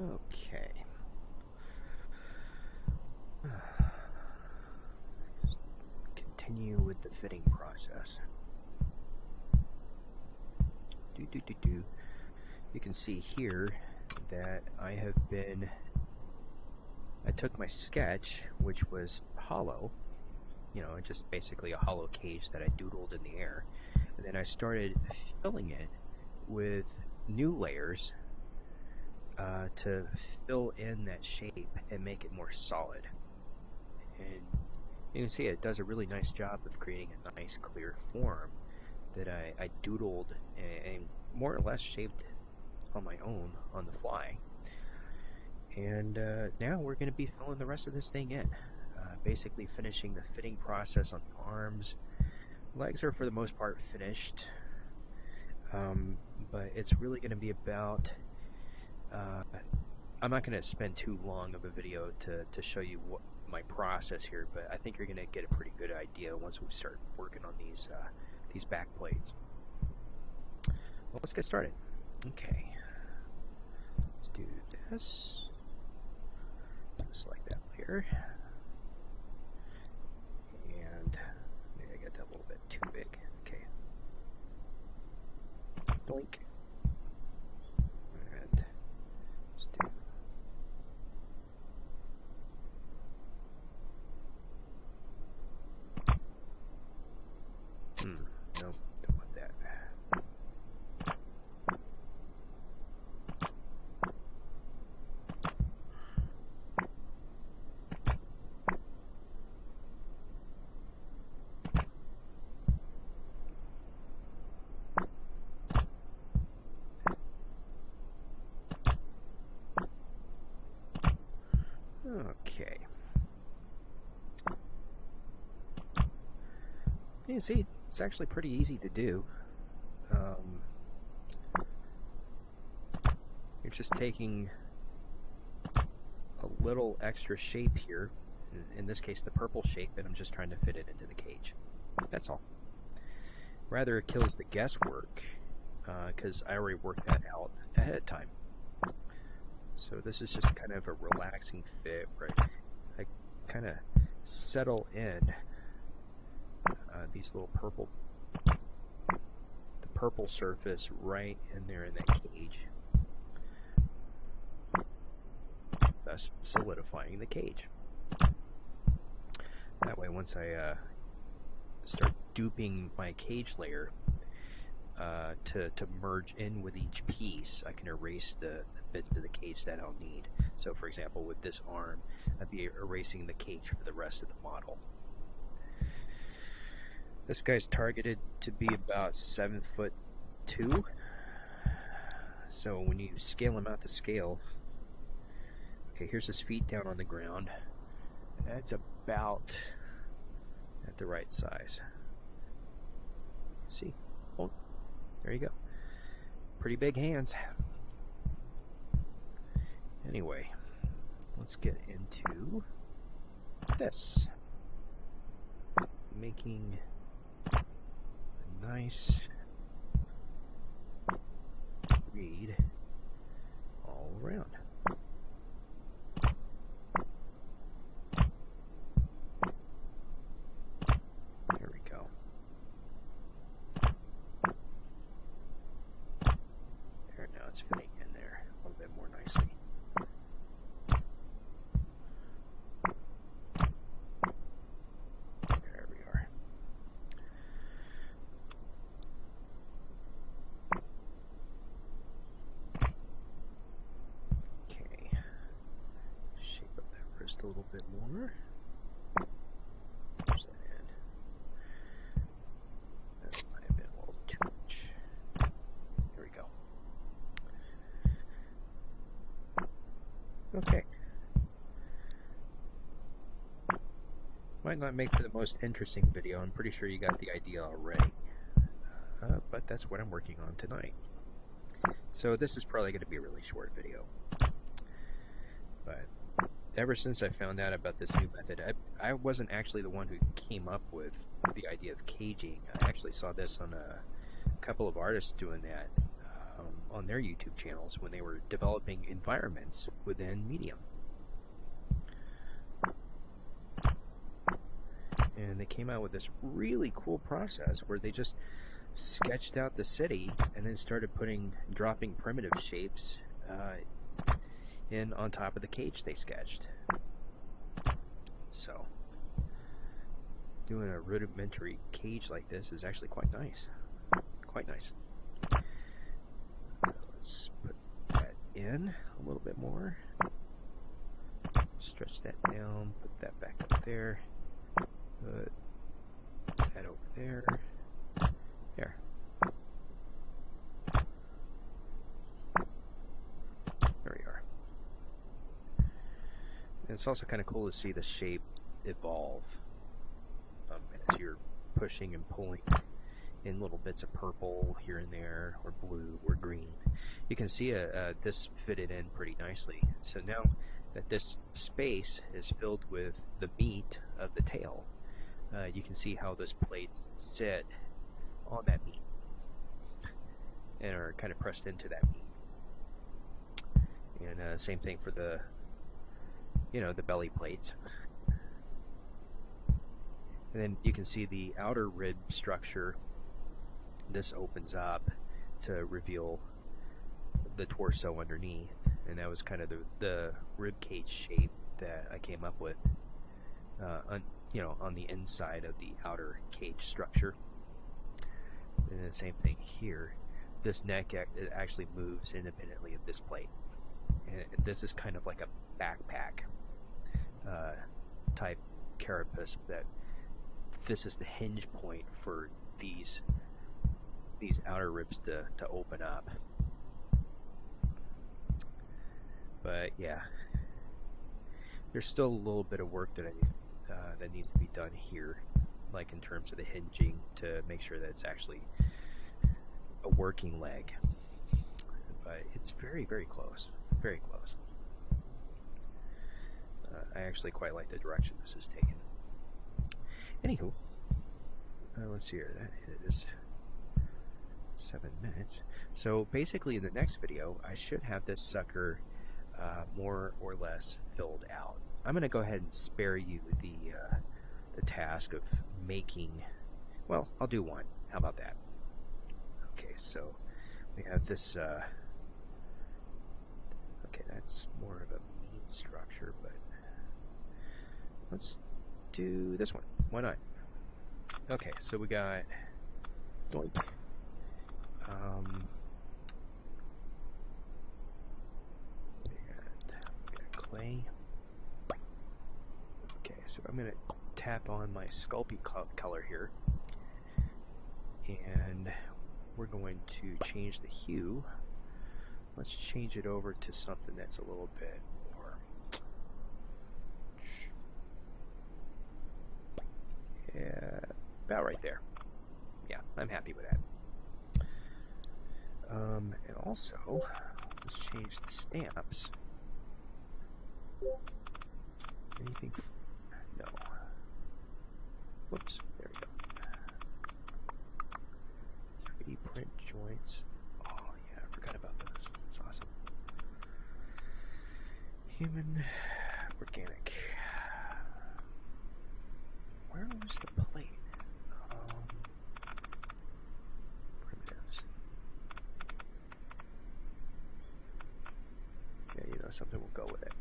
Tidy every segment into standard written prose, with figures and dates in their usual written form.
Okay. Continue with the fitting process. You can see here that I took my sketch, which was hollow, just basically a hollow cage that I doodled in the air, and then I started filling it with new layers to fill in that shape and make it more solid. And you can see it does a really nice job of creating a nice clear form that I doodled and more or less shaped on my own on the fly. And now we're going to be filling the rest of this thing in, basically finishing the fitting process on the arms. Legs are for the most part finished, but it's really going to be about I'm not going to spend too long of a video to show you what my process here, but I think you're going to get a pretty good idea once we start working on these back plates. Well, let's get started. Okay, let's do this. Select that layer, and maybe I got that a little bit too big. Okay, doink. And let's do no, don't want that. Okay. You can see it's actually pretty easy to do. You're just taking a little extra shape here, in this case the purple shape, and I'm just trying to fit it into the cage. That's all. Rather, it kills the guesswork because I already worked that out ahead of time. So this is just kind of a relaxing fit where I kind of settle in these little the purple surface right in there in that cage, thus solidifying the cage. That way, once I start duping my cage layer to merge in with each piece, I can erase the bits of the cage that I'll need. So for example, with this arm, I'd be erasing the cage for the rest of the model. This guy's targeted to be about 7'2". So when you scale him out to scale, okay, here's his feet down on the ground. That's about at the right size. See? Oh, there you go. Pretty big hands. Anyway, let's get into this. Making a nice read all around. There we go. There, now it's fitting in there a little bit more nicely. There we are. Okay. Shape up that wrist a little bit more. Push that in. That might have been a little too much. There we go. Okay. Might not make for the most interesting video. I'm pretty sure you got the idea already. But that's what I'm working on tonight. So this is probably going to be a really short video. But ever since I found out about this new method, I wasn't actually the one who came up with the idea of caging. I actually saw this on a couple of artists doing that. on their YouTube channels when they were developing environments within Medium. And they came out with this really cool process where they just sketched out the city and then started dropping primitive shapes in on top of the cage they sketched. So doing a rudimentary cage like this is actually quite nice. Quite nice. Let's put that in a little bit more. Stretch that down, put that back up there. Put that over there. There. There we are. And it's also kind of cool to see the shape evolve as you're pushing and pulling in little bits of purple here and there, or blue, or green. You can see this fitted in pretty nicely. So now that this space is filled with the meat of the tail, you can see how those plates sit on that meat and are kind of pressed into that meat. And same thing for the belly plates. And then you can see the outer rib structure. This opens up to reveal the torso underneath, and that was kind of the rib cage shape that I came up with on the inside of the outer cage structure. And the same thing here. This neck it actually moves independently of this plate, and this is kind of like a backpack type carapace. That this is the hinge point for these outer ribs to open up. But yeah, there's still a little bit of work that that needs to be done here, like in terms of the hinging, to make sure that it's actually a working leg. But it's very, very close. Very close. I actually quite like the direction this is taken. Anywho, let's see here. That is 7 minutes. So basically in the next video, I should have this sucker more or less filled out. I'm going to go ahead and spare you the task of making, well, I'll do one. How about that? Okay, so we have this, okay, that's more of a meat structure, but let's do this one. Why not? Okay, so we got doink. And got clay. Okay, so I'm going to tap on my Sculpey color here, and we're going to change the hue. Let's change it over to something that's a little bit more, yeah, about right there. Yeah, I'm happy with that. And also, let's change the stamps. Anything? No. Whoops, there we go. 3D print joints. Oh yeah, I forgot about those. That's awesome. Human, organic. Where was the plate? Primitives. Yeah, you know, something will go with it.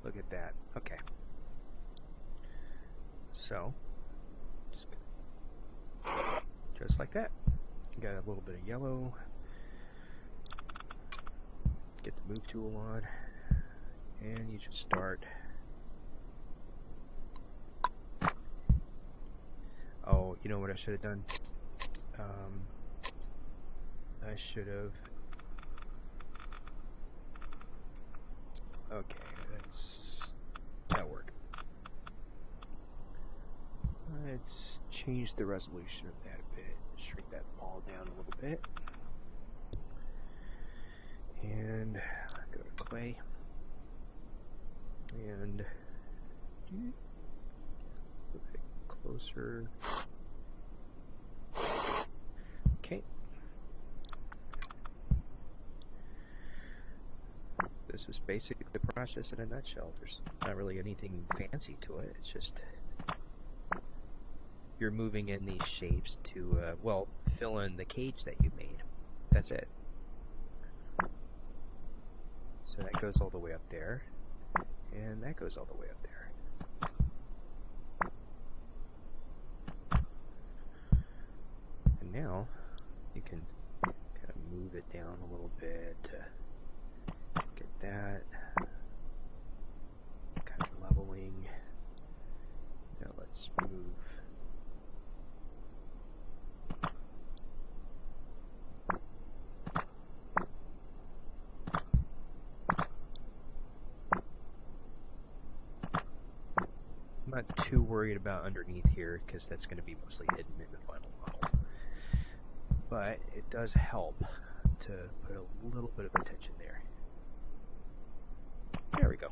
Look at that. Okay. So, just like that. You got a little bit of yellow. Get the move tool on, and you just start. Oh, you know what I should have done? I should have. Okay, that worked. Let's change the resolution of that a bit. Shrink that ball down a little bit. And go to clay. And a bit closer. Okay. this is basically the process in a nutshell. There's not really anything fancy to it. It's just you're moving in these shapes to, well, fill in the cage that you made. That's it. So that goes all the way up there, and that goes all the way up there. And now you can kind of move it down a little bit to get that kind of leveling. Now let's move. I'm not too worried about underneath here because that's going to be mostly hidden in the final model. But it does help to put a little bit of attention there. There we go.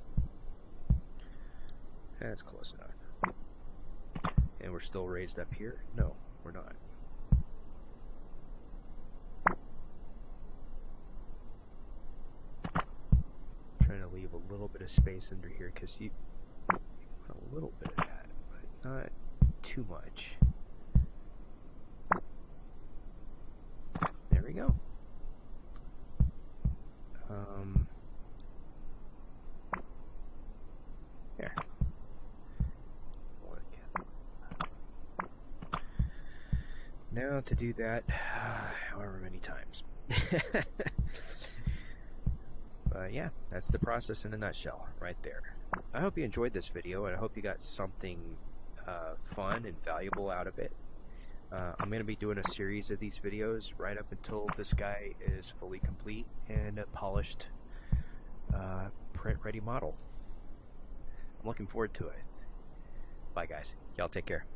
That's close enough. And we're still raised up here? No, we're not. Trying to leave a little bit of space under here because you want a little bit of that, but not too much. There we go. There. Now to do that, however many times. But yeah, that's the process in a nutshell right there. I hope you enjoyed this video, and I hope you got something fun and valuable out of it. I'm going to be doing a series of these videos right up until this guy is fully complete and a polished print-ready model. I'm looking forward to it. Bye guys. Y'all take care.